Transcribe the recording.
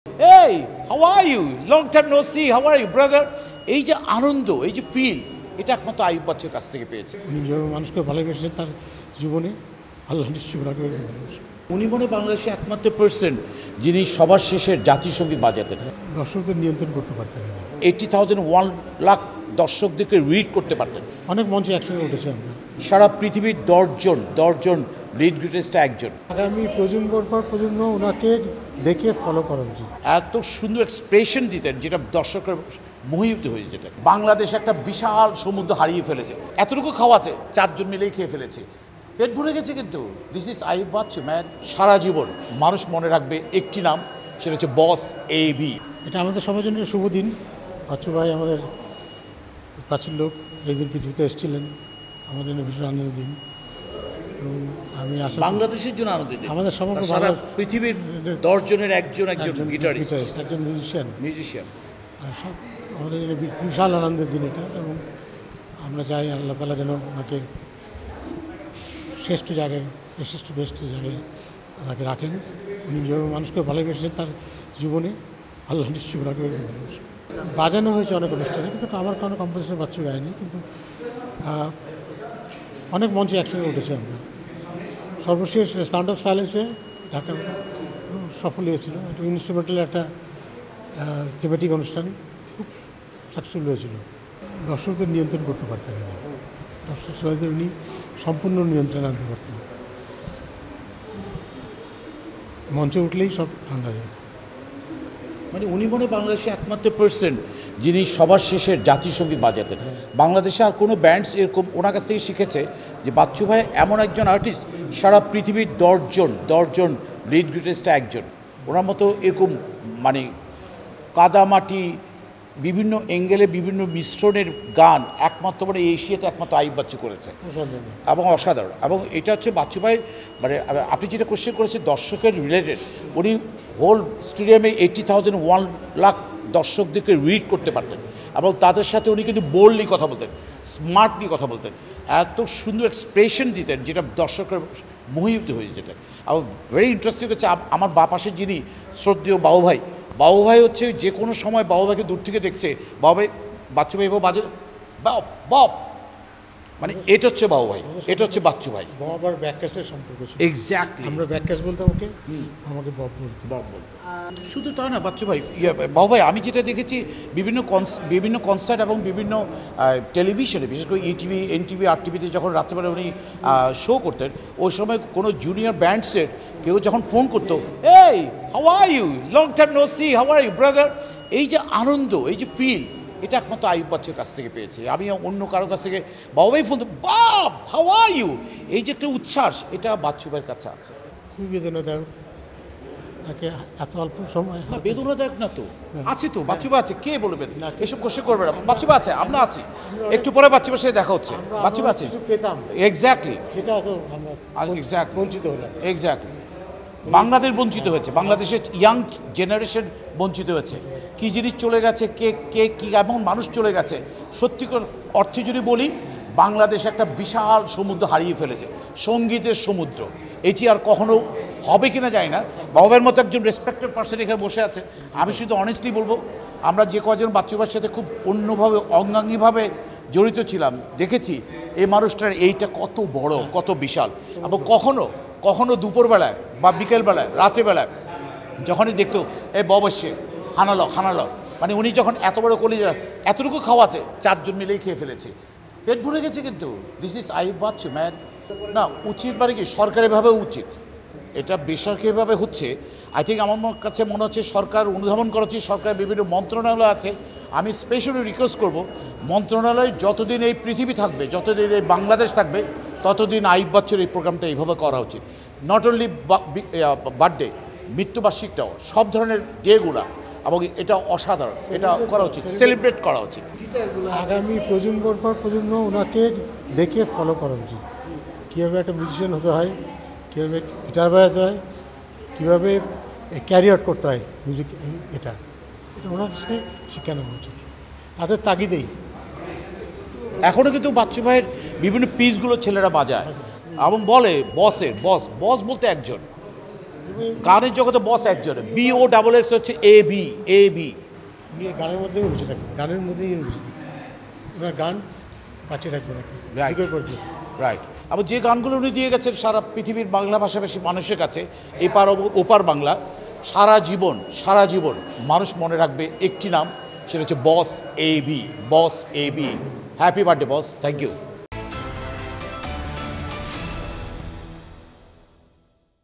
Hey, how are you? Long time no see. How are you, brother? এই যে আনন্দ, এই যে ফিল, এটা একমাত্র আইয়ুব বাচ্চুর কাছ থেকে পেয়েছে। উনি যেভাবে মানুষকে ভালোবেসেছেন তার জীবনে, আল্লাহ নিশ্চয়ই ওনাকে ভালোবাসেন। উনি মনে বাংলাদেশে একমাত্র পার্সন যিনি সবার শেষে জাতীয় সঙ্গীত বাজাতেন। দর্শকদের নিয়ন্ত্রণ করতে পারতেন না। 80,000 লাখ দর্শকদেরকে রিড করতে পারতেন। অনেক মঞ্চে একসঙ্গে উঠেছে আমরা। সারা পৃথিবীর 10জন লিড গ্রেটেস্টটা একজন। আগামী প্রজন্মর পর প্রজন্ম ওনাকে দেখে ফলো করা উচিত। এত সুন্দর এক্সপ্রেশন দিতেন যেটা দর্শকের মোহিত হয়ে যেতেন। বাংলাদেশ একটা বিশাল সমুদ্র হারিয়ে ফেলেছে। এতটুকু খাওয়াছে 4 জন মিলেই খেয়ে ফেলেছে। পেট ভরে গেছে কিন্তু this is Ayub Bachchu man. সারা জীবন মানুষ মনে রাখবে একটি নাম, সেটা হচ্ছে বস AB। এটা আমাদের সবার জন্য শুভ দিন। বাচ্চু ভাই আমাদের কাছের লোক, এই দিন পৃথিবীতে এসেছিলেন, আমাদের জন্য ভীষণ আনন্দের দিন। এবং আমি আশা বাংলাদেশের জন্য আনন্দ দিন। আমাদের সমগ্র সারা পৃথিবীর 10 জনের একজন গিটারিস্ট, একজন মিউজিশিয়ান। সব আমাদের জন্য বিশাল আনন্দের দিন এটা। এবং আমরা চাই আল্লাহ তাআলা যেন ওনাকে শ্রেষ্ঠ জায়গায়, বেস্ট জায়গায় তাকে রাখেন। উনি যেভাবে মানুষকে ভালোবেসেছেন তার জীবনে, আল্লাহ নিশ্চয়ই ওনাকে ভালোবাসেন। বাজানো হয়েছে অনেক অনুষ্ঠানে, কিন্তু আমার কোনো কম্পোজিশনে বাচ্চু গায়নি, কিন্তু অনেক মঞ্চে একসঙ্গে উঠেছে আমরা। সর্বশেষ সাউন্ড অফ সাইলেন্সে ঢাকা সফল হয়েছিল। একটা ইনস্ট্রুমেন্টালের একটা থিমেটিক অনুষ্ঠান, খুব সাকসেসফুল হয়েছিল। দর্শকদের নিয়ন্ত্রণ করতে পারতেন না। দর্শক শ্রোতাদের উনি সম্পূর্ণ নিয়ন্ত্রণে আনতে পারতেন। মঞ্চে উঠলেই সব ঠান্ডা হয়ে যেত। মানে উনি মনে বাংলাদেশে একমাত্র পার্সন যিনি সবার শেষে জাতীয় সঙ্গীত বাজাতেন। বাংলাদেশে আর কোনো ব্যান্ডস এরকম ওনার কাছ থেকে শিখেছে যে বাচ্চু ভাই এমন একজন আর্টিস্ট, সারা পৃথিবীর 10জন লিড গ্রেটেস্টটা একজন। ওনার মতো এরকম মানে কাদামাটি, বিভিন্ন অ্যাঙ্গেলে বিভিন্ন মিশ্রণের গান একমাত্র মানে এশিয়াতে একমাত্র আইয়ুব বাচ্চু করেছে, এবং অসাধারণ। এবং এটা হচ্ছে বাচ্চু ভাই, মানে আপনি যেটা কোশ্চেন করেছেন দর্শকের রিলেটেড, উনি হোল স্টেডিয়ামে 80,000 লাখ দর্শকদেরকে রিড করতে পারতেন, এবং তাদের সাথে উনি কিন্তু বোল্ডলি কথা বলতেন, স্মার্টলি কথা বলতেন, এত সুন্দর এক্সপ্রেশন দিতেন যেটা দর্শকের মোহিত হয়ে যেতেন। এবং ভেরি ইন্টারেস্টিং হচ্ছে আমার বাপাশের যিনি শ্রদ্ধেয় বাবু ভাই হচ্ছে যে কোনো সময় বাবু ভাইকে দূর থেকে দেখছে, বাবু ভাই বাচ্চু ভাই বাজে বব, মানে এটা হচ্ছে বাবু ভাই, এটা হচ্ছে বাচ্চু ভাই। আবার ব্যাকক্যাসের সম্পর্ক ছিল। এক্স্যাক্টলি, আমরা ব্যাকক্যাস বলতাম ওকে, আমাকে বব বলতো। শুধু তাই না, বাচ্চু ভাই বাবু ভাই আমি যেটা দেখেছি বিভিন্ন কনসার্ট এবং বিভিন্ন টেলিভিশনে, বিশেষ করে ETV, NTV, RTVতে যখন রাত্রিবেলা উনি শো করতেন, ওই সময় কোনো জুনিয়র ব্যান্ডসের কেউ যখন ফোন করতো, এই how are you, long time no see, how are you brother, এই যে আনন্দ, এই যে ফিল, এটা একমাত্র আইয়ুব বাচ্চুর কাছ থেকে পেয়েছি। আমি অন্য কারোর কাছ থেকে বাবু ভাই ফোন, বাপ হাউ আর ইউ, এই যে একটা উচ্ছ্বাস, এটা বাচ্চু ভাইয়ের কাছে আছে। খুবই বেদনাদায়ক, তাকে এত অল্প সময়। না বেদনাদায়ক না তো, আছে তো, বাচ্চু ভাই আছে, কে বলবেন এসব কোশ্চেন করবে না, বাচ্চু ভাই আছে, আমরা আছি, একটু পরে বাচ্চু ভাইয়ের সাথে দেখা হচ্ছে, বাচ্চু ভাই আছে, পেতাম এক্স্যাক্টলি, সেটা তো আমরা এক্স্যাক্টলি বঞ্চিত হলাম। এক্স্যাক্টলি, বাংলাদেশ বঞ্চিত হয়েছে, বাংলাদেশের ইয়াং জেনারেশন বঞ্চিত হয়েছে। কী জিনিস চলে গেছে, কে কী এমন মানুষ চলে গেছে, সত্যিকার অর্থে যদি বলি বাংলাদেশ একটা বিশাল সমুদ্র হারিয়ে ফেলেছে, সঙ্গীতের সমুদ্র। এটি আর কখনো হবে কিনা জানি না। বাবুর মতো একজন রেসপেক্টেড পার্সন এখানে বসে আছে, আমি শুধু অনেস্টলি বলবো, আমরা যে কজন বাচ্চু ভাইয়ের সাথে খুব অন্যভাবে অঙ্গাঙ্গিভাবে জড়িত ছিলাম, দেখেছি এই মানুষটার এইটা কত বড়, কত বিশাল। এবং কখনো দুপুরবেলায় বা বিকেলবেলায়, রাত্রিবেলায় যখনই দেখতো এই ববশ্যে খানালো, মানে উনি যখন এত বড় কলিজা, এতটুকু খাওয়াছে 4 জন মিলেই খেয়ে ফেলেছে। পেট ভরে গেছে কিন্তু this is Ayub Bachchu man. না উচিত মানে কি, সরকারিভাবে উচিত, এটা বেসরকারিভাবে হচ্ছে। আই থিঙ্ক আমার কাছে মনে হচ্ছে সরকার অনুধাবন করা উচিত। সরকারের বিভিন্ন মন্ত্রণালয় আছে, আমি স্পেশালি রিকোয়েস্ট করব, মন্ত্রণালয় যতদিন এই পৃথিবী থাকবে, যতদিন এই বাংলাদেশ থাকবে, ততদিন আইয়ুব বাচ্চুর এই প্রোগ্রামটা এইভাবে করা উচিত। নট অনলি বার্থডে, মৃত্যুবার্ষিকটাও, সব ধরনের ডেগুলা, এবং এটা অসাধারণ, এটা করা উচিত, সেলিব্রেট করা উচিত। আগামী প্রজন্মর পর প্রজন্ম ওনাকে দেখে ফলো করা উচিত। কীভাবে একটা মিউজিশিয়ান হতে হয়, কীভাবে গিটার বাজাতে হয়, কীভাবে ক্যারি আউট করতে হয় মিউজিক, এটা ওনার সাথে শেখানো উচিত, তাদের তাগিদেই। এখনও কিন্তু বাচ্চু ভাইয়ের বিভিন্ন পিসগুলো ছেলেরা বাজায় এবং বলে বস বস বলতে একজন, গানের জগতে বস একজন, BOSS হচ্ছে AB। উনি গানের মধ্যেই বেঁচে থাকবেন, গানের মধ্যেই বেঁচে থাকবেন, ওনার গান বাঁচিয়ে থাকবে নাকি Right. রাইট। আবার যে গানগুলো উনি দিয়ে গেছেন সারা পৃথিবীর বাংলা ভাষাভাষী মানুষের কাছে, এপার ওপার বাংলা, সারা জীবন মানুষ মনে রাখবে একটি নাম, সেটা হচ্ছে boss AB। Happy birthday boss, thank you.